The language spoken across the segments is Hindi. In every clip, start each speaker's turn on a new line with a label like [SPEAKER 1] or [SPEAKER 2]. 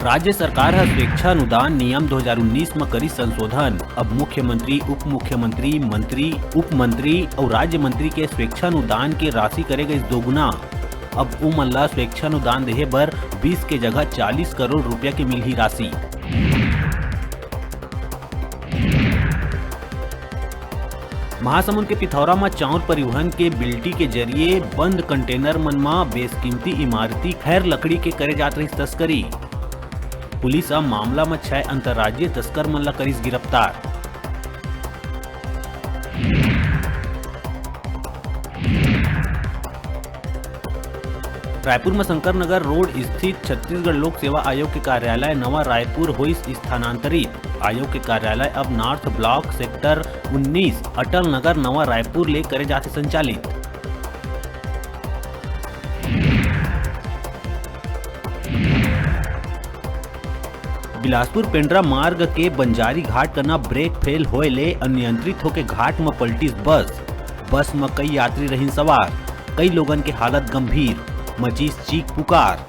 [SPEAKER 1] राज्य सरकार हर स्वेच्छानुदान नियम 2019 में करी संशोधन। अब मुख्यमंत्री, उप मुख्यमंत्री, मंत्री, उप मंत्री और राज्य मंत्री के स्वेच्छानुदान के राशि करेगा इस दोगुना। अब उ मन ला स्वेच्छानुदान देहे बर 20 के जगह 40 करोड़ रुपया की मिलही राशि। महासमुंद के पिथौरा में चाउर परिवहन के बिल्टी के जरिए बंद कंटेनर मन में बेशकीमती इमारती खैर लकड़ी के करे जात रही तस्करी। पुलिस अब मामला में 6 अंतर्राज्यीय तस्कर मन ला करिस गिरफ्तार। रायपुर में शंकर नगर रोड स्थित छत्तीसगढ़ लोक सेवा आयोग के कार्यालय नवा रायपुर होइस स्थानांतरित। आयोग के कार्यालय अब north block sector 19 Atal Nagar नवा रायपुर ले करे जाते संचालित। बिलासपुर पेंड्रा मार्ग के बंजारी घाट करना ब्रेक फेल होए ले अनियंत्रित होके घाट में पलटी बस में कई यात्री रही सवार। कई लोगन के हालत गंभीर, मचीस चीख पुकार।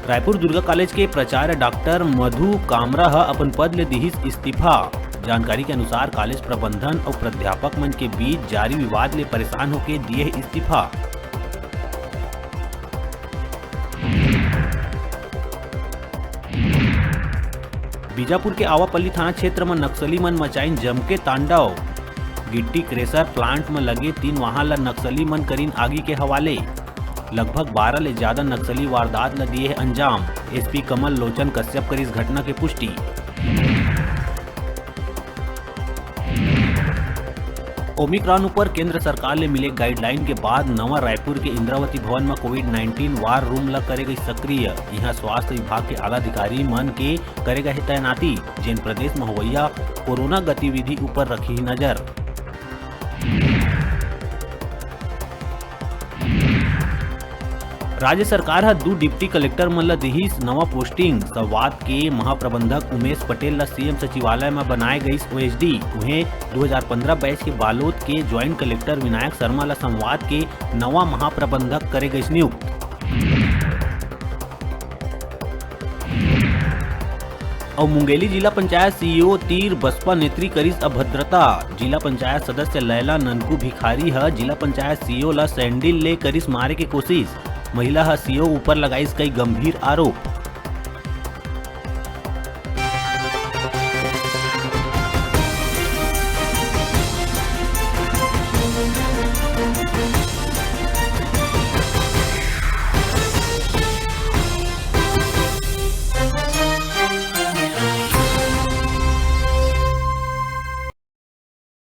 [SPEAKER 1] रायपुर दुर्गा कॉलेज के प्राचार्य डॉक्टर मधु कामरा अपन पद ले दिहिस इस्तीफा। जानकारी के अनुसार कॉलेज प्रबंधन और प्राध्यापक मन के बीच जारी विवाद ले परेशान होकर दिए इस्तीफा। बीजापुर के आवापल्ली थाना क्षेत्र में नक्सली मन मचाइन जम के तांडव। गिट्टी क्रेशर प्लांट में लगे 3 वाहन ला नक्सली मन करीन आगी के हवाले। लगभग 12 ले ज्यादा नक्सली वारदात ला दिए अंजाम। एसपी कमल लोचन कश्यप करी इस घटना की पुष्टि। ओमिक्रॉन ऊपर केंद्र सरकार ले मिले गाइडलाइन के बाद नवा रायपुर के इंद्रावती भवन में कोविड-19 वार रूम ला करेगा सक्रिय। यहाँ स्वास्थ्य विभाग के आला अधिकारी मन के करेगा है तैनाती, जिन प्रदेश में होवैया कोरोना गतिविधि ऊपर रखी नजर। राज्य सरकार हा 2 डिप्टी कलेक्टर मन ला दिहिस नवा पोस्टिंग। संवाद के महाप्रबंधक उमेश पटेल ला सीएम सचिवालय में बनाए गईस ओएसडी। उन्हें 2015 बैच के बालोद के ज्वाइंट कलेक्टर विनायक शर्मा ला संवाद के नवा महाप्रबंधक करे गईस नियुक्त। और मुंगेली जिला पंचायत सीईओ तीर बसपा नेत्री करिस अभद्रता। जिला पंचायत सदस्य लैला ननकू भिखारी है जिला पंचायत सीईओ ला सैंडल ले करिस मारे के कोशिश। महिला सीईओ ऊपर लगाइस कई गंभीर आरोप।